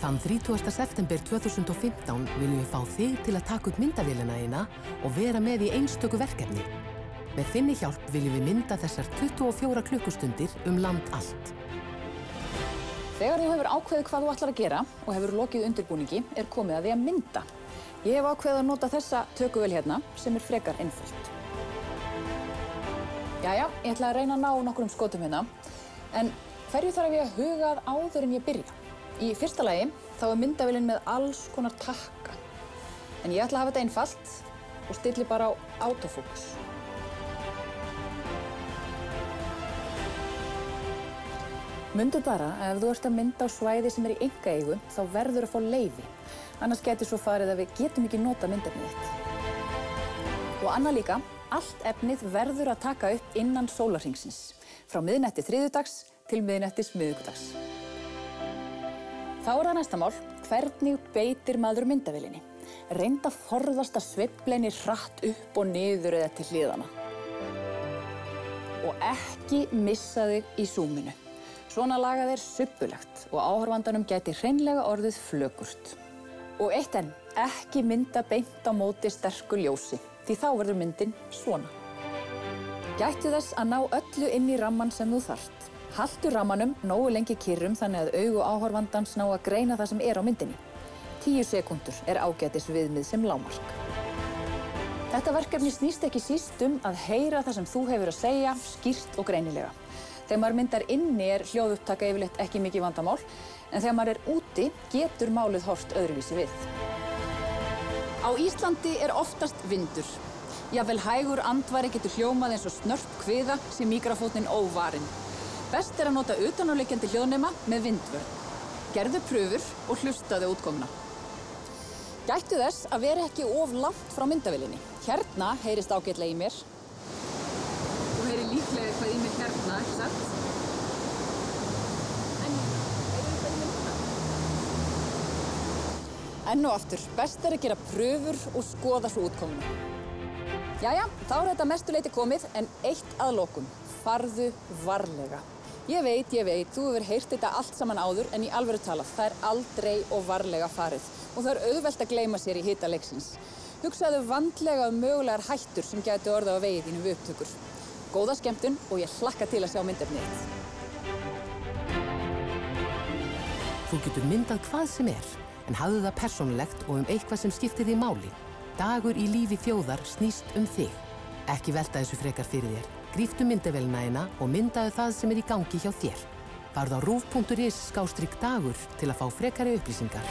Þann 30. september 2015 viljum við fá þig til að taka upp myndavélina þína og vera með í einstöku verkefni. Með þinni hjálp viljum við mynda þessar 24 klukkustundir land allt. Þegar þú hefur ákveðið hvað þú ætlar að gera og hefur lokið undirbúningi, komið að því að mynda. Ég hef ákveðið að nota þessa tökuvél hérna, sem frekar einföld. Jæja, ég ætla að reyna að ná nokkrum skotum hérna. En hverju þarf ég að huga að áður en ég byrja? Í fyrsta lagi þá myndavélin með alls konar takka. En ég ætla að hafa þetta einfalt og stilli bara á autofókus. Mundu bara að ef þú ert að mynda á svæði sem í einkaeigu, þá verður að fá leyfi. Annars gæti svo farið að við getum ekki nota myndefnið þitt. Og annað líka, allt efnið verður að taka upp innan sólarhringsins. Frá miðnætti þriðjudags til miðnættis miðvikudags. Þá það næsta mál, hvernig beitir maður myndavélinni? Reyndu að forðast að sveifla henni hratt upp og niður eða til hliðanna. Og ekki missa þig í súminu. Svona lagað subbulegt og áhorfandanum gæti hreinlega orðið flökurt. Og eitt enn, ekki mynda beint á móti sterku ljósi, því þá verður myndin svona. Gættu þess að ná öllu inn í rammann sem þú þarft. Haltu rammanum nógu lengi kyrrum þannig að augu áhorfandans ná að greina það sem á myndinni. 10 sekúndur ágætis viðmið sem lágmark. Þetta verkefni snýst ekki síst að heyra það sem þú hefur að segja skýrt og greinilega. Þegar maður myndar inni hljóðupptaka yfirleitt ekki mikið vandamál, en þegar maður úti getur málið horft öðruvísi við. Á Íslandi oftast vindur. Jafnvel hægur andvari getur hljómað eins og snörp kviða sé míkrafónninn óvarinn. Best að nota utanáliggjandi hljóðnema með vindvörn. Gerðu prufur og hlustaðu útkomuna. Gættu þess að vera ekki of langt frá myndavélinni. Hérna heyrist ágætlega í mér. Þú heyrir líklega eitthvað í mér hérna, ekki satt? En heyrir eitthvað í mér hérna? Enn og aftur, best að gera prufur og skoða svo útkomuna. Jæja, þá þetta mestu leyti komið, en eitt að lokum. Farðu varlega. Ég veit, þú hefur heyrt þetta allt saman áður, en í alvöru talað, það aldrei og varlega farið. Og það auðvelt að gleyma sér í hita leiksins. Hugsaðu vandlega mögulegar hættur sem gætu orðið á vegi þínum við upptökur. Góða skemmtun og ég hlakka til að sjá myndefnið þitt. Þú getur myndað hvað sem en hafðu það persónulegt og eitthvað sem skiptir þig máli. Dagur í lífi þjóðar snýst þig. Ekki velta þessu frekar fyrir þér. Gríptu myndavélina þína og myndaðu það sem í gangi hjá þér. Farðu á rúv.is/dagur til að fá frekari upplýsingar.